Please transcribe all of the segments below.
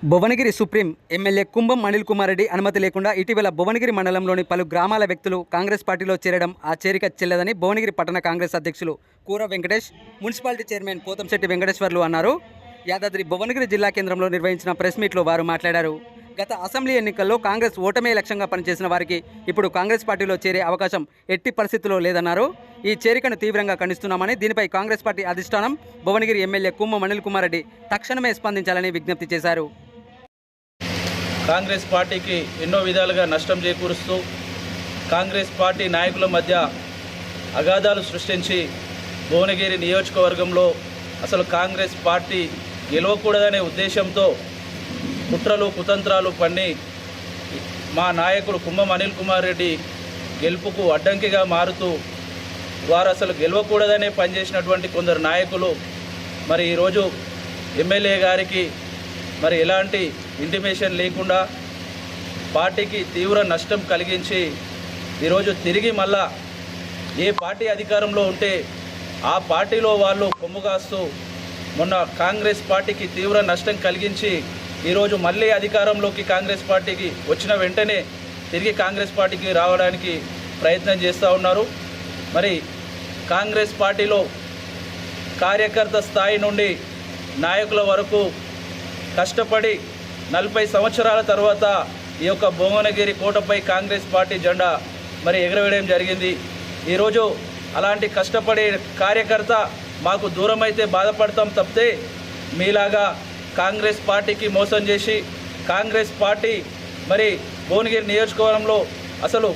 Bhuvanagiri supreme MLA కుంభం అనిల్ కుమార్ రెడ్డి అనుమతి లేకుండా ఇటీవల భువనగిరి మండలంలోని పలు గ్రామాల వ్యక్తులు కాంగ్రెస్ పార్టీలో చేరడం ఆ చేరిక చెల్లదని భువనగిరి పట్టణ కాంగ్రెస్ అధ్యక్షులు కూర వెంకటేష్, మున్సిపాలిటీ చైర్మన్ పోతంశెట్టి వెంకటేశ్వర్లు అన్నారు. యాదాద్రి భువనగిరి జిల్లా కేంద్రంలో నిర్వహించిన ప్రెస్ మీట్లో వారు మాట్లాడారు. గత అసెంబ్లీ ఎన్నికల్లో కాంగ్రెస్ ఓటమే లక్ష్యంగా పనిచేసిన వారికి ఇప్పుడు కాంగ్రెస్ పార్టీలో చేరే అవకాశం ఎట్టి పరిస్థితుల్లో లేదన్నారు. ఈ చేరికను తీవ్రంగా ఖండిస్తున్నామని, దీనిపై కాంగ్రెస్ పార్టీ అధిష్టానం భువనగిరి ఎమ్మెల్యే కుంభం అనిల్ కుమార్ రెడ్డి తక్షణమే స్పందించాలని విజ్ఞప్తి చేశారు. కాంగ్రెస్ పార్టీకి ఎన్నో విధాలుగా నష్టం చేకూరుస్తూ కాంగ్రెస్ పార్టీ నాయకుల మధ్య అగాధాలు సృష్టించి భువనగిరి నియోజకవర్గంలో అసలు కాంగ్రెస్ పార్టీ గెలవకూడదనే ఉద్దేశంతో కుట్రలు కుతంత్రాలు పన్ని మా నాయకుడు కుంభం అనిల్ కుమార్ రెడ్డి గెలుపుకు అడ్డంకిగా మారుతూ వారు అసలు గెలవకూడదనే పనిచేసినటువంటి కొందరు నాయకులు మరి ఈరోజు ఎమ్మెల్యే గారికి మరి ఎలాంటి ఇంటిమేషన్ లేకుండా పార్టీకి తీవ్ర నష్టం కలిగించి ఈరోజు తిరిగి మళ్ళా ఏ పార్టీ అధికారంలో ఉంటే ఆ పార్టీలో వాళ్ళు కొమ్ము కాస్తూ మొన్న కాంగ్రెస్ పార్టీకి తీవ్ర నష్టం కలిగించి ఈరోజు మళ్ళీ అధికారంలోకి కాంగ్రెస్ పార్టీకి వచ్చిన వెంటనే తిరిగి కాంగ్రెస్ పార్టీకి రావడానికి ప్రయత్నం చేస్తూ ఉన్నారు. మరి కాంగ్రెస్ పార్టీలో కార్యకర్త స్థాయి నుండి నాయకుల వరకు కష్టపడి 40 సంవత్సరాల తర్వాత ఈ యొక్క భువనగిరి కోటపై కాంగ్రెస్ పార్టీ జెండా మరి ఎగరవేయడం జరిగింది. ఈరోజు అలాంటి కష్టపడే కార్యకర్త మాకు దూరం అయితే బాధపడతాం తప్పితే మీలాగా కాంగ్రెస్ పార్టీకి మోసం చేసి కాంగ్రెస్ పార్టీ మరి భువనగిరి నియోజకవర్గంలో అసలు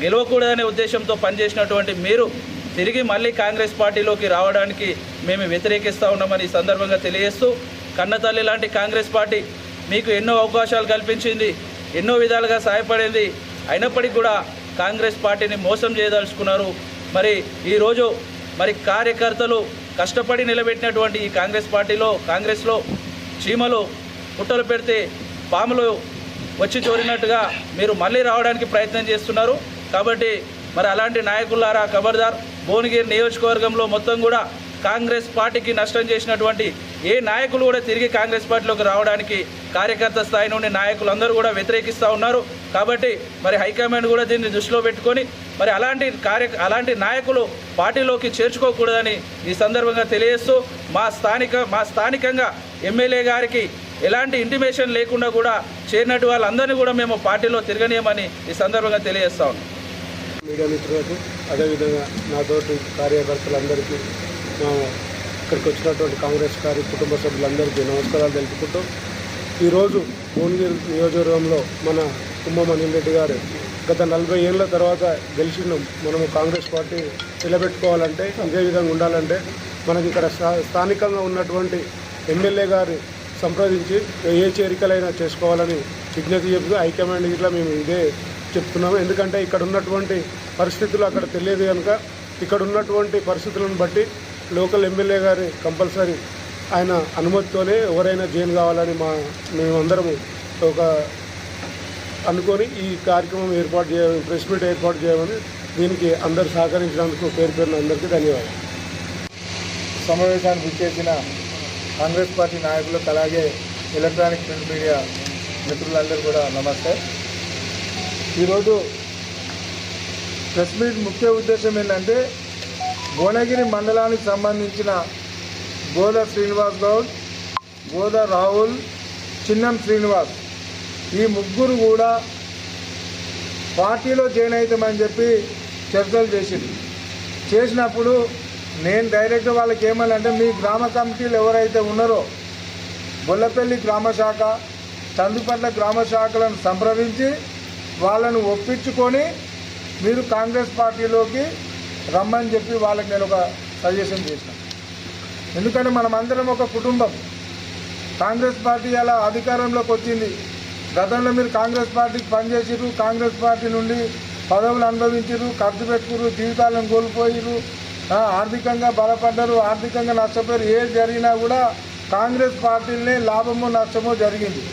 గెలవకూడదనే ఉద్దేశంతో పనిచేసినటువంటి మీరు తిరిగి మళ్ళీ కాంగ్రెస్ పార్టీలోకి రావడానికి మేము వ్యతిరేకిస్తూ ఉన్నామని ఈ సందర్భంగా తెలియజేస్తూ, కన్నతల్లి లాంటి కాంగ్రెస్ పార్టీ మీకు ఎన్నో అవకాశాలు కల్పించింది, ఎన్నో విధాలుగా సహాయపడింది. అయినప్పటికీ కూడా కాంగ్రెస్ పార్టీని మోసం చేయదలుచుకున్నారు. మరి ఈరోజు మరి కార్యకర్తలు కష్టపడి నిలబెట్టినటువంటి ఈ కాంగ్రెస్ పార్టీలో కాంగ్రెస్లో చీమలు పుట్టలు పెడితే పాములు వచ్చి చోరినట్టుగా మీరు మళ్ళీ రావడానికి ప్రయత్నం చేస్తున్నారు. కాబట్టి మరి అలాంటి నాయకులారా ఖబర్దార్. భువనగిరి నియోజకవర్గంలో మొత్తం కూడా కాంగ్రెస్ పార్టీకి నష్టం చేసినటువంటి ఏ నాయకులు కూడా తిరిగి కాంగ్రెస్ పార్టీలోకి రావడానికి కార్యకర్త స్థాయి నుండి నాయకులందరూ కూడా వ్యతిరేకిస్తూ ఉన్నారు. కాబట్టి మరి హైకమాండ్ కూడా దీన్ని దృష్టిలో పెట్టుకొని మరి అలాంటి నాయకులు పార్టీలోకి చేర్చుకోకూడదని ఈ సందర్భంగా తెలియజేస్తూ మా స్థానికంగా ఎమ్మెల్యే గారికి ఎలాంటి ఇంటిమేషన్ లేకుండా కూడా చేరినట్టు వాళ్ళందరినీ కూడా మేము పార్టీలో తిరగనీయమని ఈ సందర్భంగా తెలియజేస్తా ఉన్నాం. మీడియా మిత్రులకు అదేవిధంగా నాతోటి కార్యకర్తలందరికీ ఇక్కడికి వచ్చినటువంటి కాంగ్రెస్ కుటుంబ సభ్యులందరికీ నమస్కారాలు తెలుపుకుంటూ, ఈరోజు భువనగిరి నియోజకవర్గంలో మన కుంభం అనిల్ రెడ్డి గారు గత 40 ఏళ్ళ తర్వాత గెలిచిన మనము కాంగ్రెస్ పార్టీ నిలబెట్టుకోవాలంటే ఇదే విధంగా ఉండాలంటే మనకి ఇక్కడ స్థానికంగా ఉన్నటువంటి ఎమ్మెల్యే గారి సంప్రదించి ఏ చేరికలైనా చేసుకోవాలని విజ్ఞప్తి చెప్తూ హైకమాండ్ ఇట్లా మేము ఇదే చెప్తున్నాము. ఎందుకంటే ఇక్కడ ఉన్నటువంటి పరిస్థితులు అక్కడ తెలియదు కనుక ఇక్కడ ఉన్నటువంటి పరిస్థితులను బట్టి లోకల్ ఎమ్మెల్యే గారి కంపల్సరీ ఆయన అనుమతితోనే ఎవరైనా జైన్ కావాలని మేమందరము ఒక అనుకొని ఈ కార్యక్రమం ప్రెస్ మీట్ ఏర్పాటు చేయమని దీనికి అందరూ సహకరించినందుకు పేరున అందరికీ ధన్యవాదాలు. సమావేశానికి విచ్చేసిన కాంగ్రెస్ పార్టీ నాయకులకు అలాగే ఎలక్ట్రానిక్ ప్రింట్ మీడియా మిత్రులందరూ కూడా నమస్తే. ఈరోజు ప్రెస్ మీట్ ముఖ్య ఉద్దేశం ఏంటంటే భువనగిరి మండలానికి సంబంధించిన గోద శ్రీనివాస్ గౌడ్, గోద రాహుల్, చిన్నం శ్రీనివాస్ ఈ ముగ్గురు కూడా పార్టీలో జాయిన్ అవుతామని చెప్పి చర్చలు చేసినప్పుడు నేను డైరెక్ట్ వాళ్ళకి ఏమనంటే మీ గ్రామ కమిటీలు ఎవరైతే ఉన్నారో బొల్లపల్లి గ్రామ శాఖ, చందుపట్ల గ్రామ శాఖలను సంప్రదించి వాళ్ళను ఒప్పించుకొని మీరు కాంగ్రెస్ పార్టీలోకి రమ్మని చెప్పి వాళ్ళకి నేను ఒక సజెషన్ చేసిన. ఎందుకంటే మనమందరం ఒక కుటుంబం. కాంగ్రెస్ పార్టీ అలా అధికారంలోకి వచ్చింది. గతంలో మీరు కాంగ్రెస్ పార్టీకి పనిచేసిరు, కాంగ్రెస్ పార్టీ నుండి పదవులు అనుభవించారు, ఖర్చు పెట్టుకురు, జీవితాలను కోల్పోయారు, ఆర్థికంగా బలపడ్డారు, ఆర్థికంగా నష్టపోయారు. ఏది జరిగినా కూడా కాంగ్రెస్ పార్టీలనే లాభమో నష్టమో జరిగింది.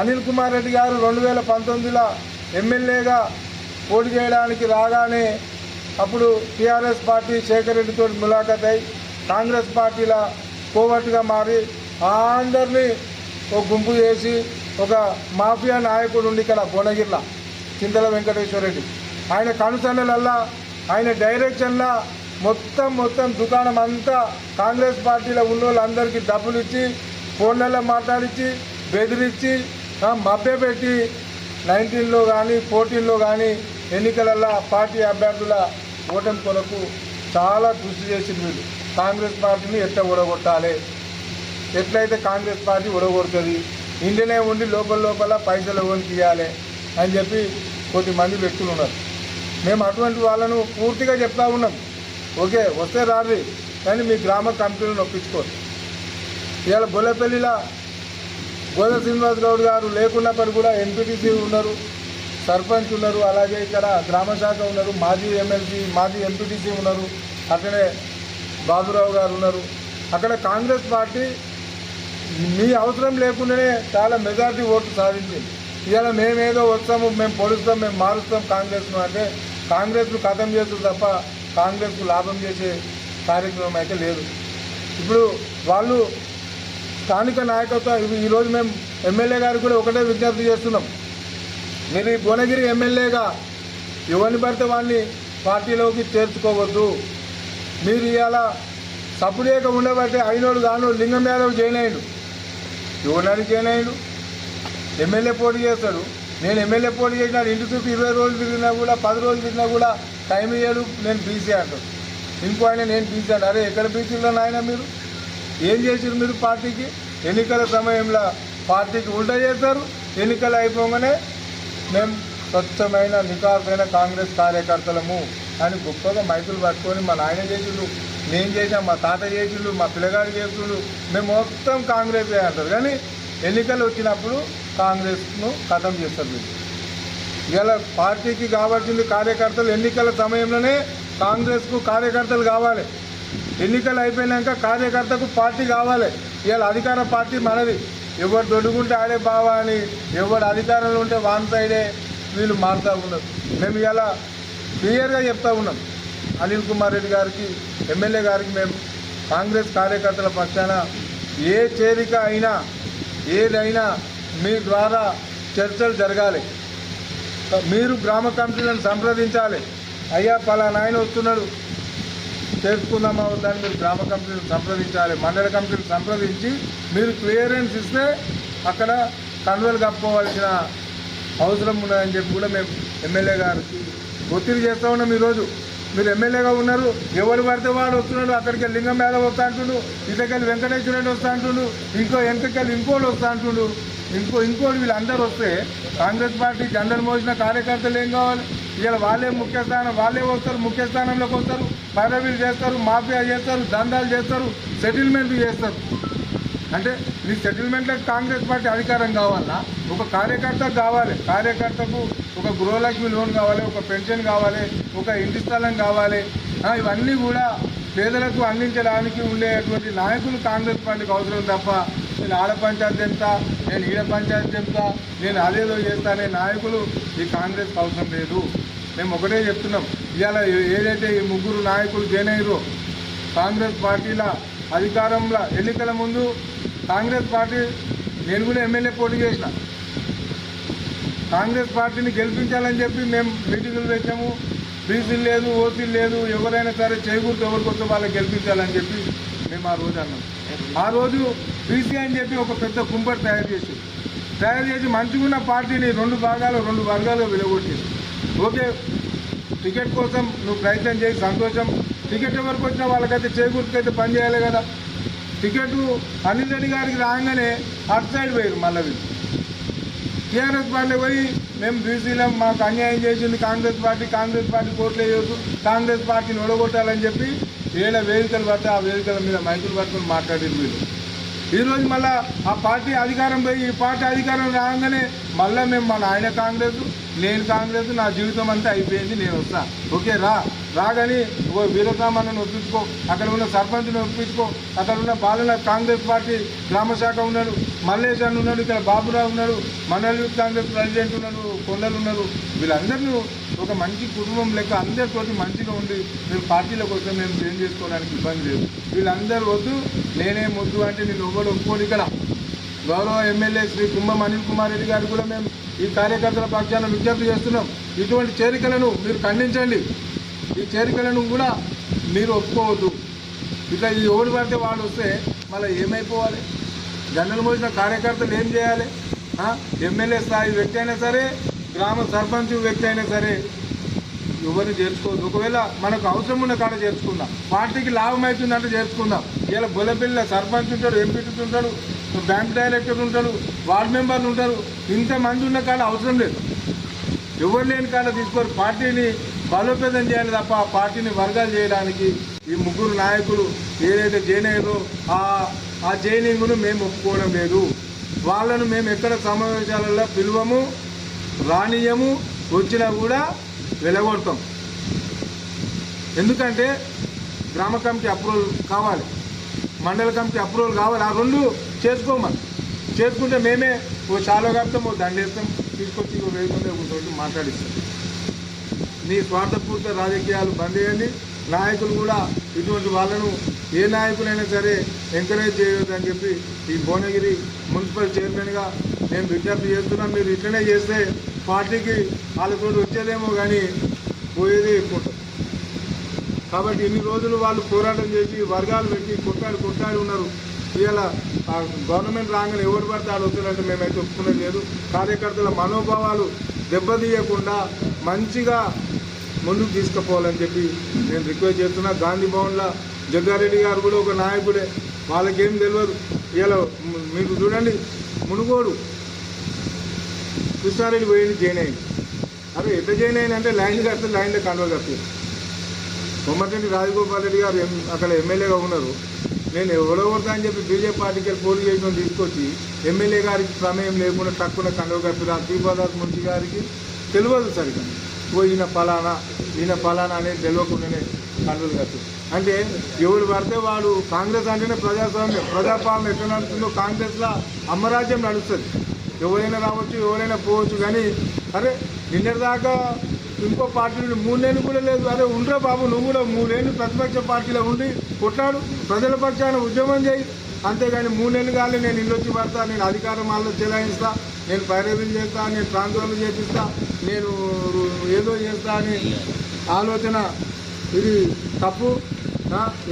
అనిల్ కుమార్ రెడ్డి గారు 2019లో ఎమ్మెల్యేగా పోటీ చేయడానికి రాగానే అప్పుడు టీఆర్ఎస్ పార్టీ శేఖర్ రెడ్డితో ములాఖత్ అయి కాంగ్రెస్ పార్టీల కోవర్ట్గా మారి అందరినీ ఒక గుంపు చేసి ఒక మాఫియా నాయకుడు ఉండి ఇక్కడ భువనగిరిలో చింతల వెంకటేశ్వర రెడ్డి ఆయన కనుసన్నలల్లా ఆయన డైరెక్షన్లో మొత్తం దుకాణం అంతా కాంగ్రెస్ పార్టీలో ఉన్న వాళ్ళందరికీ డబ్బులు ఇచ్చి ఫోన్లలో మాట్లాడించి బెదిరించి మభ్యపెట్టి 19లో కానీ 14లో కానీ ఎన్నికలలో పార్టీ అభ్యర్థుల ఓటమి కొరకు చాలా కృషి చేసింది వీళ్ళు. కాంగ్రెస్ పార్టీని ఎట్లా ఓడగొట్టాలి, ఎట్లయితే కాంగ్రెస్ పార్టీ ఓడగొడుతుంది, ఇండియనే ఉండి లోపల పైసలు ఎవరికి ఇవ్వాలి అని చెప్పి కొద్దిమంది వ్యక్తులు ఉన్నారు. మేము అటువంటి వాళ్ళను పూర్తిగా చెప్తా ఉన్నాం, ఓకే వస్తే రాదు కానీ మీ గ్రామ కమిటీలను ఒప్పించుకోరు. ఇవాళ బొల్లపల్లిలో గోదా శ్రీనివాస్ గౌడ్ గారు లేకున్నప్పటికీ కూడా ఎంపీటీసీ ఉన్నారు, సర్పంచ్ ఉన్నారు, అలాగే ఇక్కడ గ్రామ శాఖ ఉన్నారు, మాజీ ఎమ్మెల్సీ మాజీ ఎంపీటీసీ ఉన్నారు, అట్లనే బాబురావు గారు ఉన్నారు. అక్కడ కాంగ్రెస్ పార్టీ మీ అవసరం లేకుండానే చాలా మెజారిటీ ఓట్లు సాధించింది. ఇవాళ మేమేదో వస్తాము, మేము పొడుస్తాం, మేము మారుస్తాం కాంగ్రెస్ను అంటే కాంగ్రెస్ను ఖతం చేస్తుంది తప్ప కాంగ్రెస్కు లాభం చేసే కార్యక్రమం అయితే లేదు. ఇప్పుడు వాళ్ళు స్థానిక నాయకత్వం ఈరోజు మేము ఎమ్మెల్యే గారికి కూడా ఒకటే విజ్ఞప్తి చేస్తున్నాం, మీరు ఈ భువనగిరి ఎమ్మెల్యేగా ఎవరిని పడితే వాడిని పార్టీలోకి చేర్చుకోవద్దు. మీరు ఇవాళ సపరేట్గా ఉండబట్టే అయినోడు కానోడు లింగం యాదవ్ జాయిన్ అయ్యాడు, ఎవరిని జాయిన్ అయ్యాడు, ఎమ్మెల్యే పోటీ చేస్తాడు. నేను ఎమ్మెల్యే పోటీ చేసిన ఇంటి చుట్టూ 20 రోజులు తిరిగినా కూడా 10 రోజులు తిరిగినా కూడా టైం ఇయ్యాడు, నేను బీసీ అంటాడు. ఇంకో ఆయన నేను బీసీ అంటాడు. అరే ఎక్కడ బీసీలో నాయన మీరు ఏం చేసారు? మీరు పార్టీకి ఎన్నికల సమయంలో పార్టీకి ఉల్టా చేస్తారు, ఎన్నికలు అయిపోగానే మేము స్వచ్ఛమైన నికార్సైన కాంగ్రెస్ కార్యకర్తలము అని గొప్పగా మైకులు పట్టుకొని మా నాయన చేసిండు, నేను చేసాం, మా తాత చేసిండు, మా పిల్లగాడు చేస్తుండు, మేము మొత్తం కాంగ్రెస్ అంటారు. కానీ ఎన్నికలు వచ్చినప్పుడు కాంగ్రెస్ను ఖతం చేస్తారు. మీరు ఇలా పార్టీకి కావాల్సింది కార్యకర్తలు ఎన్నికల సమయంలోనే కాంగ్రెస్కు కార్యకర్తలు కావాలి, ఎన్నికలు అయిపోయినాక కార్యకర్తకు పార్టీ కావాలి. ఇవాళ అధికార పార్టీ మనది, ఎవరు దొడ్డుకుంటే ఆడే బావా అని ఎవరు అధికారంలో ఉంటే వన్ సైడే వీళ్ళు మారుతూ ఉన్నారు. మేము ఇలా క్లియర్గా చెప్తా ఉన్నాం అనిల్ కుమార్ రెడ్డి గారికి, ఎమ్మెల్యే గారికి, మేము కాంగ్రెస్ కార్యకర్తల పక్షాన ఏ చేరిక అయినా ఏదైనా మీ ద్వారా చర్చలు జరగాలి, మీరు గ్రామ కమిటీలను సంప్రదించాలి. అయ్యా పలానా ఆయన వస్తున్నాడు చేసుకుందామా వద్దని మీరు గ్రామ కమిటీలను సంప్రదించాలి, మండల కమిటీలు సంప్రదించి మీరు క్లియరెన్స్ ఇస్తే అక్కడ కన్వెల్ కప్పుకోవాల్సిన అవసరం ఉన్నదని చెప్పి కూడా మేము ఎమ్మెల్యే గారికి ఒత్తిడి చేస్తూ ఉన్నాం. ఈరోజు మీరు ఎమ్మెల్యేగా ఉన్నారు, ఎవరు పడితే వాడు వస్తున్నాడు, అక్కడికి లింగం యాదవ్ వస్తా అంటుండు, ఇటకెళ్ళి వెంకటేశ్వర రెడ్డి వస్తా అంటుండు, వెనకకెళ్ళి ఇంకోటి వస్తా అంటుండు, ఇంకోటి వీళ్ళందరూ వస్తే కాంగ్రెస్ పార్టీ జెండలు మోసిన కార్యకర్తలు ఏం కావాలి? ఇవాళ వాళ్ళే ముఖ్య స్థానం, వాళ్ళే వస్తారు, ముఖ్య స్థానంలోకి వస్తారు, పదవీలు చేస్తారు, మాఫియా చేస్తారు, దందాలు చేస్తారు, సెటిల్మెంట్లు చేస్తారు. అంటే ఈ సెటిల్మెంట్లకు కాంగ్రెస్ పార్టీ అధికారం కావాలన్నా ఒక కార్యకర్తకు కావాలి, కార్యకర్తకు ఒక గృహలక్ష్మి లోన్ కావాలి, ఒక పెన్షన్ కావాలి, ఒక ఇంటి స్థలం కావాలి. ఇవన్నీ కూడా పేదలకు అందించడానికి ఉండేటువంటి నాయకులు కాంగ్రెస్ పార్టీకి అవసరం తప్ప నేను ఆడ పంచాయతీ చెప్తా, నేను ఈడ పంచాయతీ చెప్తా, నేను అదేదో చేస్తా అనే నాయకులు ఈ కాంగ్రెస్కి అవసరం లేదు. మేము ఒకటే చెప్తున్నాం, ఇవాళ ఏదైతే ఈ ముగ్గురు నాయకులు జాయిన్ అయ్యారో కాంగ్రెస్ పార్టీల అధికారంలో ఎన్నికల ముందు కాంగ్రెస్ పార్టీ, నేను కూడా ఎమ్మెల్యే పోటీ చేసిన, కాంగ్రెస్ పార్టీని గెలిపించాలని చెప్పి మేము మీటింగులు పెట్టాము. బీసీలు లేదు, ఓసీలు లేదు, ఎవరైనా సరే చేయకూడదు, ఎవరికి వస్తే వాళ్ళకి గెలిపించాలని చెప్పి మేము ఆ రోజు అన్నాం. ఆ రోజు బీసీ అని చెప్పి ఒక పెద్ద కుంపటి తయారు చేసి మంచిగున్న పార్టీని 2 వర్గాలుగా విలగొట్టేసి, ఓకే టికెట్ కోసం నువ్వు ప్రయత్నం చేసి సంతోషం, టికెట్ ఎవరికి వచ్చినా వాళ్ళకైతే చేకూర్చుకైతే పని చేయాలి కదా. టికెట్ అనిల్ రెడ్డి గారికి రాగానే అటు సైడ్ పోయారు, మళ్ళీ వీళ్ళు టీఆర్ఎస్ పార్టీ పోయి మేము బీసీలో మాకు అన్యాయం చేసింది కాంగ్రెస్ పార్టీ కోట్లు వేయొద్దు, కాంగ్రెస్ పార్టీని ఓడగొట్టాలని చెప్పి ఏడ వేదికలు పడితే ఆ వేదికల మీద మైకులు పట్టుకొని మాట్లాడేది వీళ్ళు. ఈరోజు మళ్ళీ ఆ పార్టీ అధికారం పోయి ఈ పార్టీ అధికారం రాగానే మళ్ళీ మేము మన ఆయన కాంగ్రెస్, నేను కాంగ్రెస్, నా జీవితం అంతా అయిపోయింది, నేను వస్తా, ఓకే రాగాని వీరసామాన్ని ఒప్పించుకో, అక్కడ ఉన్న సర్పంచ్ని ఒప్పించుకో, అక్కడ ఉన్న బాలన కాంగ్రెస్ పార్టీ గ్రామ శాఖ ఉన్నాడు, మల్లేష్ అని ఉన్నాడు, ఇక్కడ బాబురావు ఉన్నాడు, మండల యూత్ కాంగ్రెస్ ప్రెసిడెంట్ ఉన్నాడు, కొండలు ఉన్నారు. వీళ్ళందరినీ ఒక మంచి కుటుంబం లెక్క అందరితోటి మంచిగా ఉండి మీరు పార్టీలకు వస్తే మేము చేంజ్ చేసుకోవడానికి ఇబ్బంది లేదు. వీళ్ళందరూ వద్దు, నేనే ముద్దు అంటే నేను ఎవరు ఒప్పుకోడు. ఇక్కడ గౌరవ ఎమ్మెల్యే శ్రీ కుంభం అనిల్ కుమార్ రెడ్డి గారు కూడా మేము ఈ కార్యకర్తల పక్షాన విజ్ఞప్తి చేస్తున్నాం. ఇటువంటి చేరికలను మీరు ఖండించండి. ఈ చేరికలను కూడా మీరు ఒప్పుకోవద్దు. ఇట్లా ఈ ఎవరు పడితే వాళ్ళు వస్తే మళ్ళీ ఏమైపోవాలి? జెండలు మోసిన కార్యకర్తలు ఏం చేయాలి? ఎమ్మెల్యే స్థాయి వ్యక్తి అయినా సరే, గ్రామ సర్పంచ్ వ్యక్తి అయినా సరే ఎవరిని చేర్చుకోవద్దు. ఒకవేళ మనకు అవసరం ఉన్న కాడ చేర్చుకుందాం, పార్టీకి లాభం అవుతుందంటే చేర్చుకుందాం. ఇలా బొల్లపల్లిలో సర్పంచ్ ఉంటాడు, ఎంపీటీ ఉంటాడు, బ్యాంక్ డైరెక్టర్ ఉంటాడు, వార్డు మెంబర్లు ఉంటారు. ఇంతమంది ఉన్న కాడ అవసరం లేదు. ఎవరు లేని కాడ తీసుకోరు. పార్టీని బలోపేతం చేయాలి తప్ప ఆ పార్టీని వర్గాలు చేయడానికి ఈ ముగ్గురు నాయకులు ఏదైతే జాయిన్ అయ్యారో ఆ జాయినింగ్ను మేము ఒప్పుకోవడం లేదు. వాళ్ళను మేము ఎక్కడ సమావేశాలలో పిలువము, రానియము, వచ్చినా కూడా వెలగొడతాం. ఎందుకంటే గ్రామ కమిటీ అప్రూవల్ కావాలి, మండల కమిటీ అప్రూవల్ కావాలి. ఆ రెండు చేసుకోమని చేసుకుంటే మేమే ఓ చాలా కప్తాం, ఓ దండేస్తాం, తీసుకొచ్చి ఓ 1000 మంది ఒకటి మాట్లాడిస్తాం. మీ స్వార్థపూర్త రాజకీయాలు బంద్ చేయండి. నాయకులు కూడా ఇటువంటి వాళ్ళను ఏ నాయకులైనా సరే ఎంకరేజ్ చేయొద్దని చెప్పి ఈ భువనగిరి మున్సిపల్ చైర్మన్గా నేను విజ్ఞప్తి చేస్తున్నాను. మీరు ఇట్లనే చేస్తే పార్టీకి వాళ్ళతో వచ్చేదేమో కానీ పోయేదే ఎక్కువ ఉంటుంది. కాబట్టి ఇన్ని రోజులు వాళ్ళు పోరాటం చేసి వర్గాలు పెట్టి కొట్టాడి ఉన్నారు. ఇవాళ గవర్నమెంట్ రాగానే ఎవరు పడితే ఆడు వస్తున్నట్టు మేమైతే ఒప్పుకునేది లేదు. కార్యకర్తల మనోభావాలు దెబ్బతీయకుండా మంచిగా ముందుకు తీసుకుపోవాలని చెప్పి నేను రిక్వెస్ట్ చేస్తున్నా. గాంధీ భవన్లో జగ్గారెడ్డి గారు కూడా ఒక నాయకుడే, వాళ్ళకేం తెలియదు. ఇలా మీకు చూడండి, మునుగోడు కృష్ణారెడ్డి పోయింది, జాయిన్ అయింది. అరే ఎట్లా జాయిన్ అయింది అంటే లైన్ కడితే లైన్లో కంట్రోల్ కట్టారు. కొమ్మటిరెడ్డి రాజగోపాల్ రెడ్డి గారు అక్కడ ఎమ్మెల్యేగా ఉన్నారు. నేను ఎవరో కొడతా అని చెప్పి బీజేపీ పార్టీకి పోటీ చేయడం తీసుకొచ్చి ఎమ్మెల్యే గారికి ప్రమేయం లేకుండా తక్కువ కండువ కప్పిరా. శ్రీపాదాస్ మున్షి గారికి తెలియదు సరిగ్గా, ఈయన పలానా అనేది తెలియకుండానే కండువలు కప్పారు. అంటే ఎవరు పడితే వాడు కాంగ్రెస్ అంటేనే ప్రజాస్వామ్యం, ప్రజాపాలన ఎట్లా నడుస్తుందో కాంగ్రెస్లో అమ్మరాజ్యం నడుస్తుంది. ఎవరైనా రావచ్చు, ఎవరైనా పోవచ్చు. కానీ అరే నిన్నటిదాకా ఇంకో పార్టీలు 3 నెలలు కూడా లేదు. అరే ఉండరా బాబు, నువ్వు కూడా 3 ఏళ్ళు ప్రతిపక్ష పార్టీలో ఉండి కొట్లాడు, ప్రజల పక్షాన ఉద్యమం చేయి. అంతేగాని 3 నెలలు కానీ నేను ఇల్లు వచ్చి పడతా, నేను అధికారం వాళ్ళు చెలాయిస్తా, నేను పైరవీలు చేస్తా, నేను ట్రాన్స్ఫర్లు చేపిస్తా, నేను ఏదో చేస్తా అని ఆలోచన ఇది తప్పు.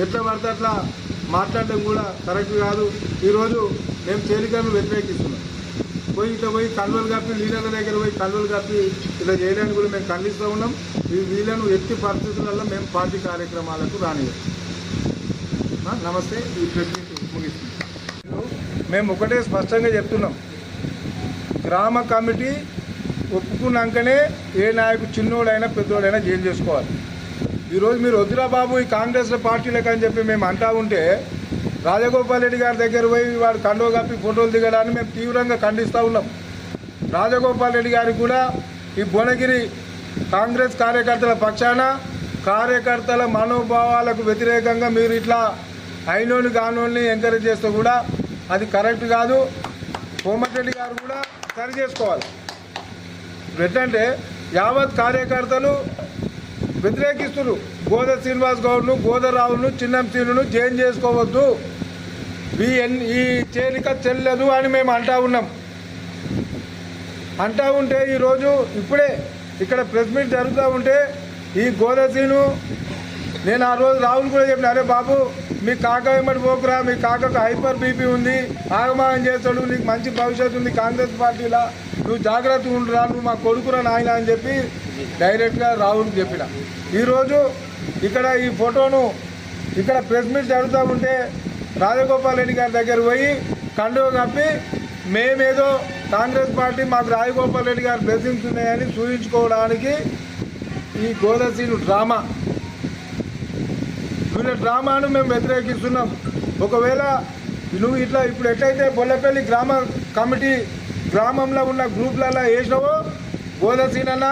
ఎట్లా పడితే అట్లా మాట్లాడడం కూడా కరెక్ట్ కాదు. ఈరోజు మేము చేరికలను వ్యతిరేకిస్తున్నాం. పోయి కన్వలు కప్పి లీడర్ల దగ్గర పోయి కన్వలు కప్పి ఇలా చేయడానికి కూడా మేము ఖండిస్తూ ఉన్నాం. వీళ్ళను ఎట్టి పరిస్థితులలో మేము పార్టీ కార్యక్రమాలకు రానివ్వం. నమస్తే. ఈ ప్రెస్ మీట్ ముగిస్తున్నాం. మేము ఒకటే స్పష్టంగా చెప్తున్నాం, గ్రామ కమిటీ ఒప్పుకున్నాకనే ఏ నాయకు చిన్నోడైనా పెద్దోడైనా జైలు చేసుకోవాలి. ఈరోజు మీరు వద్దురా బాబు ఈ కాంగ్రెస్ పార్టీలకు అని చెప్పి మేము అంటా ఉంటే రాజగోపాల్ రెడ్డి గారి దగ్గర పోయి వాడు కండువ కప్పి ఫోటోలు దిగడాన్ని మేము తీవ్రంగా ఖండిస్తూ ఉన్నాం. రాజగోపాల్ రెడ్డి గారికి కూడా ఈ భువనగిరి కాంగ్రెస్ కార్యకర్తల పక్షాన కార్యకర్తల మనోభావాలకు వ్యతిరేకంగా మీరు ఇట్లా అయినోని కానోని ఎంకరేజ్ చేస్తే కూడా అది కరెక్ట్ కాదు. కోమటిరెడ్డి గారు కూడా సరి చేసుకోవాలి. ఎట్లంటే యావత్ కార్యకర్తలు వ్యతిరేకిస్తున్నారు. గోద శ్రీనివాస్ గౌడ్ను, గోదరావును, చిన్నం సీనును జైన్ చేసుకోవద్దు, ఈ చేరిక చెల్లదు అని మేము అంటా ఉంటే ఈరోజు ఇప్పుడే ఇక్కడ ప్రెస్ మీట్ జరుగుతూ ఉంటే ఈ గోదసీను నేను ఆ రోజు రాహుల్ కూడా చెప్పిన, అరే బాబు మీ కాక ఏమటి పోకురా, మీ కాకకు హైపర్ బీపీ ఉంది, ఆగమానం చేస్తాడు, నీకు మంచి భవిష్యత్తు ఉంది కాంగ్రెస్ పార్టీలో, నువ్వు జాగ్రత్తగా ఉండురా, నువ్వు మా కొడుకురా నాయన అని చెప్పి డైరెక్ట్గా రాహుల్కి చెప్పిన. ఈరోజు ఇక్కడ ఈ ఫోటోను ఇక్కడ ప్రెస్ మీట్ జరుగుతూ ఉంటే రాజగోపాల్ రెడ్డి గారి దగ్గర పోయి కండువ కప్పి మేమేదో కాంగ్రెస్ పార్టీ మాకు రాజగోపాల్ రెడ్డి గారి బ్లెస్సింగ్స్ ఉన్నాయని చూపించుకోవడానికి ఈ గోదసీను డ్రామా, వీళ్ళ డ్రామాను మేము వ్యతిరేకిస్తున్నాం. ఒకవేళ నువ్వు ఇట్లా ఇప్పుడు ఎట్లయితే బొల్లపల్లి గ్రామ కమిటీ గ్రామంలో ఉన్న గ్రూప్లలో వేసినావో గోదసీనన్న,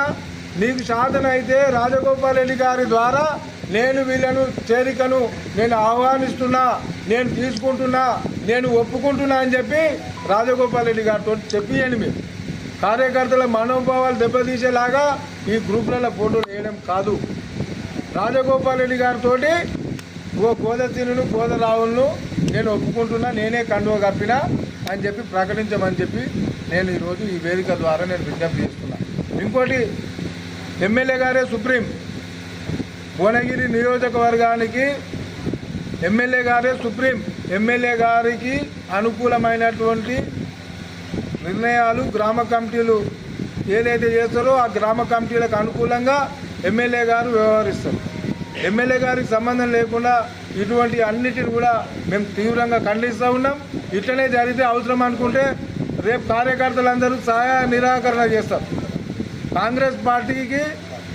నీకు సాధన అయితే రాజగోపాల్ రెడ్డి గారి ద్వారా నేను వీళ్ళను చేరికను నేను ఆహ్వానిస్తున్నా, నేను తీసుకుంటున్నా, నేను ఒప్పుకుంటున్నా అని చెప్పి రాజగోపాల్ రెడ్డి గారితో చెప్పియండి. మీరు కార్యకర్తల మనోభావాలు దెబ్బతీసేలాగా ఈ గ్రూప్లలో ఫోటోలు వేయడం కాదు. రాజగోపాల్ రెడ్డి గారితో గోదసీనును, గోదరావులను నేను ఒప్పుకుంటున్నా, నేనే కండువ కప్పినా అని చెప్పి ప్రకటించమని చెప్పి నేను ఈరోజు ఈ వేదిక ద్వారా నేను విజ్ఞప్తి చేస్తున్నాను. ఇంకోటి, ఎమ్మెల్యే గారే సుప్రీం. భువనగిరి నియోజకవర్గానికి ఎమ్మెల్యే గారే సుప్రీం. ఎమ్మెల్యే గారికి అనుకూలమైనటువంటి నిర్ణయాలు గ్రామ కమిటీలు ఏదైతే చేస్తారో ఆ గ్రామ కమిటీలకు అనుకూలంగా ఎమ్మెల్యే గారు వ్యవహరిస్తారు. ఎమ్మెల్యే గారికి సంబంధం లేకుండా ఇటువంటి అన్నిటిని కూడా మేము తీవ్రంగా ఖండిస్తూ ఉన్నాం. ఇట్లనే జరిగితే అవసరం అనుకుంటే రేపు కార్యకర్తలందరూ సహాయ నిరాకరణ చేస్తారు. కాంగ్రెస్ పార్టీకి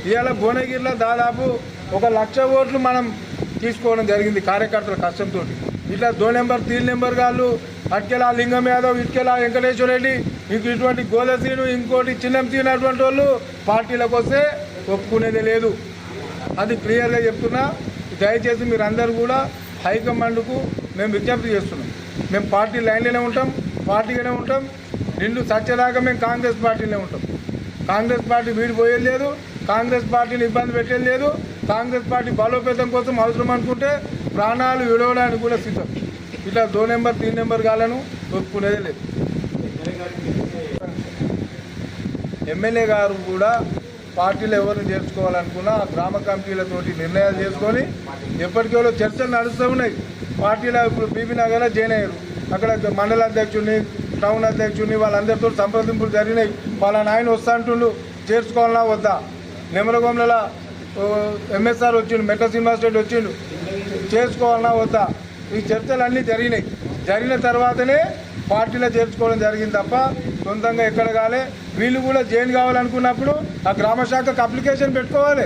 ఇవాళ భువనగిరిలో దాదాపు 1,00,000 ఓట్లు మనం తీసుకోవడం జరిగింది కార్యకర్తల కష్టంతో. ఇట్లా 2 నెంబర్ 3 నెంబర్ గాళ్ళు అట్కెలా లింగం యాదవ్, ఇట్కెలా వెంకటేశ్వర రెడ్డి, ఇంక ఇటువంటి గోదసీను, ఇంకోటి చిన్నం తీనటువంటి వాళ్ళు పార్టీలకు వస్తే ఒప్పుకునేది లేదు. అది క్లియర్గా చెప్తున్నా. దయచేసి మీరు అందరూ కూడా హైకమాండ్కు మేము విజ్ఞప్తి చేస్తున్నాం. మేము పార్టీ లైన్లోనే ఉంటాం, పార్టీగానే ఉంటాం. నిండు సత్యదాకా మేము కాంగ్రెస్ పార్టీలో ఉంటాం. కాంగ్రెస్ పార్టీ వీడిపోయేది లేదు, కాంగ్రెస్ పార్టీని ఇబ్బంది పెట్టేదిలేదు. కాంగ్రెస్ పార్టీ బలోపేతం కోసం అవసరం అనుకుంటే ప్రాణాలు విడవడానికి కూడా సిద్ధం. ఇట్లా 2 నెంబర్ 3 నెంబర్ గాలను ఒప్పుకునేదే లేదు. ఎమ్మెల్యే గారు కూడా పార్టీలో ఎవరిని చేర్చుకోవాలనుకున్నా ఆ గ్రామ కమిటీలతోటి నిర్ణయాలు చేసుకొని ఎప్పటికో చర్చలు నడుస్తూ ఉన్నాయి. పార్టీలో ఇప్పుడు బీబీ నగర్లో జాయిన్ అయ్యారు. అక్కడ మండల అధ్యక్షుడిని, టౌన్ అధ్యక్షుడిని వాళ్ళందరితో సంప్రదింపులు జరిగినాయి. వాళ్ళ ఆయన వస్తా అంటుండు, చేర్చుకోవాలన్నా వద్దా. నెమలగొండల ఎంఎస్ఆర్ వచ్చిండు, మెట్ల శ్రీనివాస్ రెడ్డి వచ్చిండు, చేసుకోవాలన్నా వద్దా. ఈ చర్చలు అన్నీ జరిగినాయి. జరిగిన తర్వాతనే పార్టీలో చేర్చుకోవడం జరిగింది తప్ప సొంతంగా ఎక్కడ కాలే. వీళ్ళు కూడా జాయిన్ కావాలనుకున్నప్పుడు ఆ గ్రామ శాఖకు అప్లికేషన్ పెట్టుకోవాలి,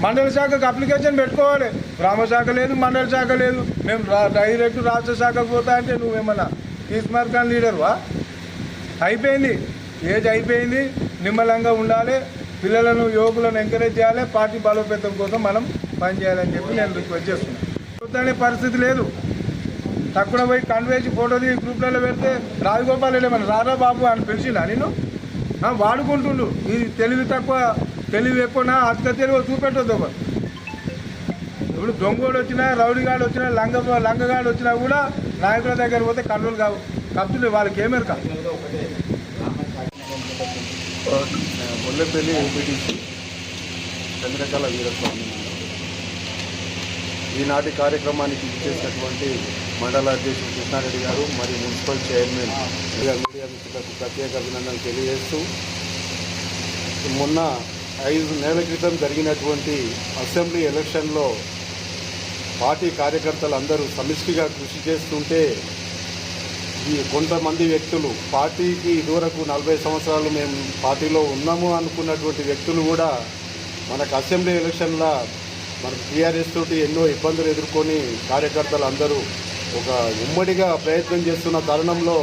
మండల శాఖకు అప్లికేషన్ పెట్టుకోవాలి. గ్రామ శాఖ లేదు, మండల శాఖ లేదు. మేము డైరెక్ట్ రాష్ట్ర శాఖకు పోతా అంటే నువ్వేమన్నా తీసుమార్కాన్ లీడర్వా? అయిపోయింది, ఏజ్ అయిపోయింది. నిమ్మలంగా ఉండాలి, పిల్లలను యువకులను ఎంకరేజ్ చేయాలి, పార్టీ బలోపేతం కోసం మనం పనిచేయాలని చెప్పి నేను రిక్వెస్ట్ చేస్తున్నాను. చూద్దానే పరిస్థితి లేదు. తక్కువ పోయి కన్వేసి ఫోటో దిగి గ్రూప్లలో పెడితే రాజగోపాల్ రెడ్డి మన రారా బాబు అని పిలిచిండా నేను? వాడుకుంటుండు. ఇది తెలివి ఎక్కువనా అతిక తెలివి చూపెట్టొద్దు. ఇప్పుడు దొంగోడు వచ్చినా, రౌడీగాడు వచ్చినా, లంగగాడు వచ్చినా కూడా నాయకుల దగ్గర పోతే కంట్రోల్ కావు. కప్తులు వాళ్ళకి ఏమేరు కాదు. ముల్లపల్లి ఎంపీటీసీ చంద్రకళ వీరస్వామి. ఈనాటి కార్యక్రమానికి ఇచ్చేసినటువంటి మండల అధ్యక్షుడు కృష్ణారెడ్డి గారు మరియు మున్సిపల్ చైర్మన్ మీడియా మిత్రులకు ప్రత్యేక అభినందనలు తెలియజేస్తూ, మొన్న 5 నెలల క్రితం జరిగినటువంటి అసెంబ్లీ ఎలక్షన్లో పార్టీ కార్యకర్తలు అందరూ సమిష్టిగా కృషి చేస్తుంటే ఈ కొంతమంది వ్యక్తులు పార్టీకి ఇదివరకు 40 సంవత్సరాలు మేము పార్టీలో ఉన్నాము అనుకున్నటువంటి వ్యక్తులు కూడా మనకు అసెంబ్లీ ఎలక్షన్లో మనకు టీఆర్ఎస్ తోటి ఎన్నో ఇబ్బందులు ఎదుర్కొని కార్యకర్తలు అందరూ ఒక ఉమ్మడిగా ప్రయత్నం చేస్తున్న తరుణంలో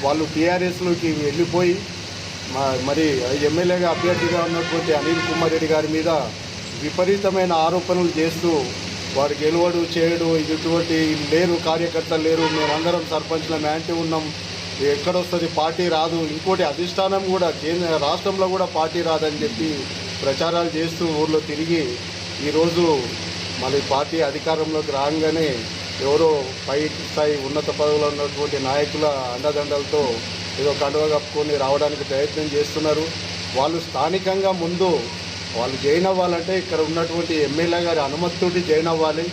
వాళ్ళు టీఆర్ఎస్లోకి వెళ్ళిపోయి మరి ఎమ్మెల్యేగా అభ్యర్థిగా ఉన్నటువంటి అనిల్ కుమార్ రెడ్డి గారి మీద విపరీతమైన ఆరోపణలు చేస్తూ వాడు గెలువడు చేయడు, ఇటువంటి లేరు, కార్యకర్తలు లేరు, మేమందరం సర్పంచ్ల మ్యాంటీ ఉన్నాం, ఎక్కడొస్తుంది పార్టీ రాదు, ఇంకోటి అధిష్టానం కూడా రాష్ట్రంలో కూడా పార్టీ రాదని చెప్పి ప్రచారాలు చేస్తూ ఊర్లో తిరిగి ఈరోజు మళ్ళీ పార్టీ అధికారంలోకి రాగానే ఎవరో పై స్థాయి ఉన్నత పదవుల్లో ఉన్నటువంటి నాయకుల అండదండలతో ఏదో కండువ కప్పుకొని రావడానికి ప్రయత్నం చేస్తున్నారు. వాళ్ళు స్థానికంగా ముందు వాళ్ళు జాయిన్ అవ్వాలంటే ఇక్కడ ఉన్నటువంటి ఎమ్మెల్యే గారి అనుమతితోటి జాయిన్ అవ్వాలి.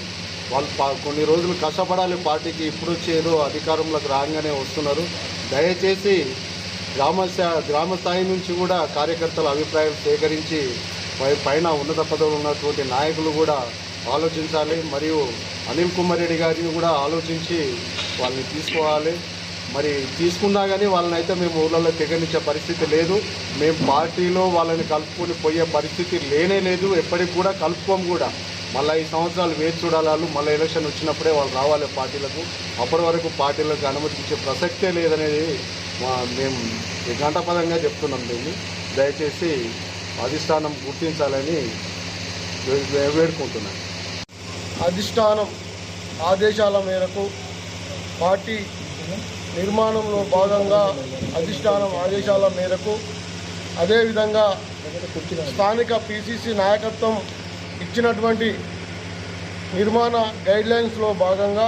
వాళ్ళు కొన్ని రోజులు కష్టపడాలి పార్టీకి. ఇప్పుడు వచ్చి ఏదో అధికారంలోకి రాగానే వస్తున్నారు. దయచేసి గ్రామ స్థాయి నుంచి కూడా కార్యకర్తల అభిప్రాయాలు సేకరించి పైన ఉన్నత పదవులు ఉన్నటువంటి నాయకులు కూడా ఆలోచించాలి. మరియు అనిల్ కుమార్ రెడ్డి గారిని కూడా ఆలోచించి వాళ్ళని తీసుకోవాలి. మరి తీసుకున్నా కానీ వాళ్ళని అయితే మేము ఊళ్ళలో తెగనిచ్చే పరిస్థితి లేదు. మేము పార్టీలో వాళ్ళని కలుపుకొని పోయే పరిస్థితి లేనే లేదు. ఎప్పటికి కూడా కలుపుకోము కూడా. మళ్ళీ 5 సంవత్సరాలు వేచి చూడాలి. మళ్ళీ ఎలక్షన్ వచ్చినప్పుడే వాళ్ళు రావాలి పార్టీలకు. అప్పటి వరకు పార్టీలకు అనుమతి ఇచ్చే ప్రసక్తే లేదనేది మేము గంటపదంగా చెప్తున్నాం. దీన్ని దయచేసి అధిష్టానం గుర్తించాలని వేడుకుంటున్నాను. అధిష్టానం ఆదేశాల మేరకు పార్టీ నిర్మాణంలో భాగంగా అధిష్టానం ఆదేశాల మేరకు అదేవిధంగా స్థానిక పిసిసి నాయకత్వం ఇచ్చినటువంటి నిర్మాణ గైడ్లైన్స్లో భాగంగా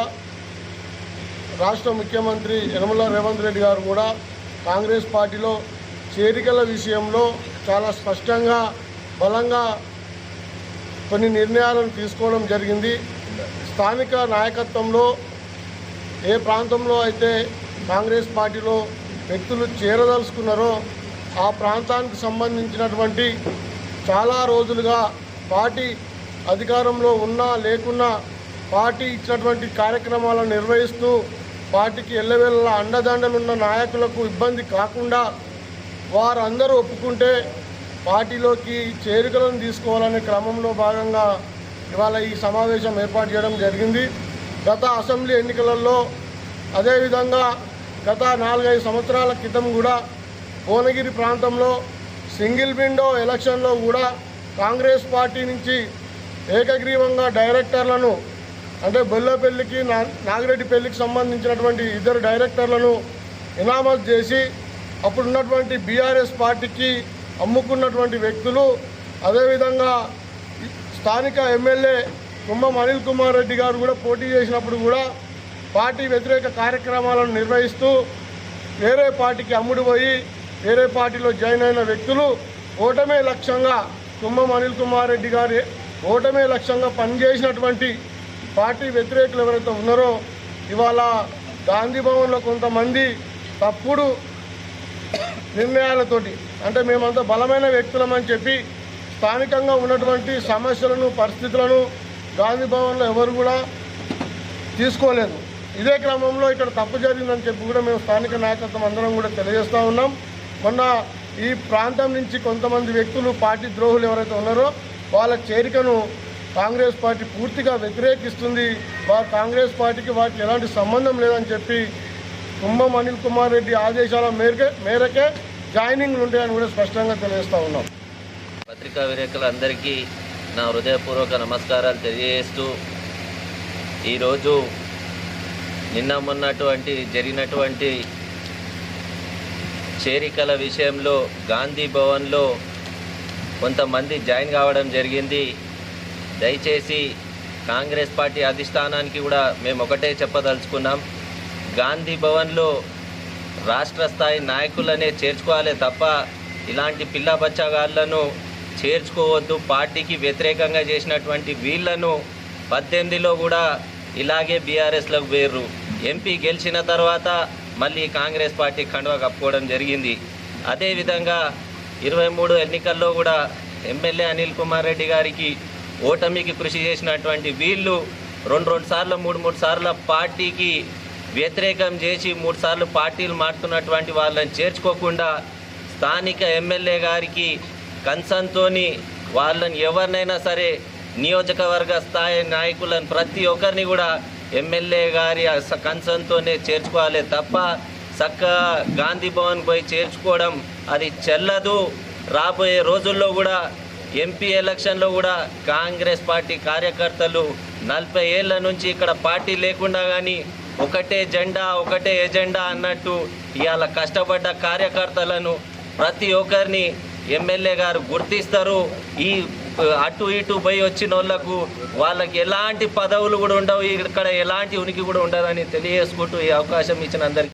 రాష్ట్ర ముఖ్యమంత్రి యనమల రేవంత్ రెడ్డి గారు కూడా కాంగ్రెస్ పార్టీలో చేరికల విషయంలో చాలా స్పష్టంగా బలంగా కొన్ని నిర్ణయాలను తీసుకోవడం జరిగింది. స్థానిక నాయకత్వంలో ఏ ప్రాంతంలో అయితే కాంగ్రెస్ పార్టీలో వ్యక్తులు చేరదలుచుకున్నారో ఆ ప్రాంతానికి సంబంధించినటువంటి చాలా రోజులుగా పార్టీ అధికారంలో ఉన్నా లేకున్నా పార్టీ ఇచ్చినటువంటి కార్యక్రమాలను నిర్వహిస్తూ పార్టీకి ఎల్లవేళలా అండదండలున్న నాయకులకు ఇబ్బంది కాకుండా వారందరూ ఒప్పుకుంటే పార్టీలోకి చేరికలను తీసుకోవాలనే క్రమంలో భాగంగా ఇవాళ ఈ సమావేశం ఏర్పాటు చేయడం జరిగింది. గత అసెంబ్లీ ఎన్నికలలో అదేవిధంగా గత 4-5 సంవత్సరాల క్రితం కూడా భువనగిరి ప్రాంతంలో సింగిల్ విండో ఎలక్షన్లో కూడా కాంగ్రెస్ పార్టీ నుంచి ఏకగ్రీవంగా డైరెక్టర్లను అంటే బొల్లపల్లికి నాగిరెడ్డిపల్లికి సంబంధించినటువంటి 2 డైరెక్టర్లను ఇనామత్ చేసి అప్పుడున్నటువంటి బీఆర్ఎస్ పార్టీకి అమ్ముకున్నటువంటి వ్యక్తులు. అదేవిధంగా స్థానిక ఎమ్మెల్యే కుంభం అనిల్ కుమార్ రెడ్డి గారు కూడా పోటీ చేసినప్పుడు కూడా పార్టీ వ్యతిరేక కార్యక్రమాలను నిర్వహిస్తూ వేరే పార్టీకి అమ్ముడుపోయి వేరే పార్టీలో జాయిన్ అయిన వ్యక్తులు ఓటమే లక్ష్యంగా కుంభం అనిల్ కుమార్ రెడ్డి గారి ఓటమే లక్ష్యంగా పనిచేసినటువంటి పార్టీ వ్యతిరేకులు ఎవరైతే ఉన్నారో ఇవాళ గాంధీ భవన్లో కొంతమంది తప్పుడు నిర్ణయాలతోటి అంటే మేమంతా బలమైన వ్యక్తులమని చెప్పి స్థానికంగా ఉన్నటువంటి సమస్యలను పరిస్థితులను గాంధీ భవన్లో ఎవరు కూడా తీసుకోలేదు. ఇదే క్రమంలో ఇక్కడ తప్పు జరిగిందని చెప్పి కూడా మేము స్థానిక నాయకత్వం అందరం కూడా తెలియజేస్తూ ఉన్నాం. మొన్న ఈ ప్రాంతం నుంచి కొంతమంది వ్యక్తులు పార్టీ ద్రోహులు ఎవరైతే ఉన్నారో వాళ్ళ చేరికను కాంగ్రెస్ పార్టీ పూర్తిగా వ్యతిరేకిస్తుంది. వారు కాంగ్రెస్ పార్టీకి వాటికి ఎలాంటి సంబంధం లేదని చెప్పి కుంభం అనిల్ కుమార్ రెడ్డి ఆదేశాల మేరకే జాయినింగ్లు ఉంటాయని కూడా స్పష్టంగా తెలియజేస్తూ ఉన్నాం. పత్రికా విలేకరులందరికీ నా హృదయపూర్వక నమస్కారాలు తెలియజేస్తూ ఈరోజు నిన్న జరిగినటువంటి చేరికల విషయంలో గాంధీ భవన్లో కొంతమంది జాయిన్ కావడం జరిగింది. దయచేసి కాంగ్రెస్ పార్టీ అధిష్టానానికి కూడా మేము ఒకటే చెప్పదలుచుకున్నాం, గాంధీ భవన్లో రాష్ట్ర స్థాయి నాయకులనే చేర్చుకోవాలి తప్ప ఇలాంటి పిల్ల బచ్చగాళ్లను చేర్చుకోవద్దు. పార్టీకి వ్యతిరేకంగా చేసినటువంటి వీళ్లను 18లో కూడా ఇలాగే బీఆర్ఎస్లకు వేర్రు. ఎంపీ గెలిచిన తర్వాత మళ్ళీ కాంగ్రెస్ పార్టీ కండువా కప్పుకోవడం జరిగింది. అదేవిధంగా 23 ఎన్నికల్లో కూడా ఎమ్మెల్యే అనిల్ కుమార్ రెడ్డి గారికి ఓటమికి కృషి చేసినటువంటి వీళ్ళు 2 సార్లు 3 సార్లు పార్టీకి వ్యతిరేకం చేసి 3 సార్లు పార్టీలు మారుతున్నటువంటి వాళ్ళని చేర్చుకోకుండా స్థానిక ఎమ్మెల్యే గారికి కన్సర్న్తోని వాళ్ళని ఎవరినైనా సరే నియోజకవర్గ స్థాయి నాయకులను ప్రతి ఒక్కరిని కూడా ఎమ్మెల్యే గారి కన్సర్న్తోనే చేర్చుకోవాలి తప్ప చక్కగా గాంధీ భవన్ పోయి చేర్చుకోవడం అది చెల్లదు. రాబోయే రోజుల్లో కూడా ఎంపీ ఎలక్షన్లో కూడా కాంగ్రెస్ పార్టీ కార్యకర్తలు 40 ఏళ్ల నుంచి ఇక్కడ పార్టీ లేకుండా కానీ ఒకటే జెండా ఒకటే ఎజెండా అన్నట్టు ఇవాళ కష్టపడ్డ కార్యకర్తలను ప్రతి ఒక్కరిని ఎమ్మెల్యే గారు గుర్తిస్తారు. ఈ అటు ఇటు పోయి వచ్చిన వాళ్ళకి ఎలాంటి పదవులు కూడా ఉండవు, ఇక్కడ ఎలాంటి ఉనికి కూడా ఉండదని తెలియజేసుకుంటూ ఈ అవకాశం ఇచ్చిన అందరికీ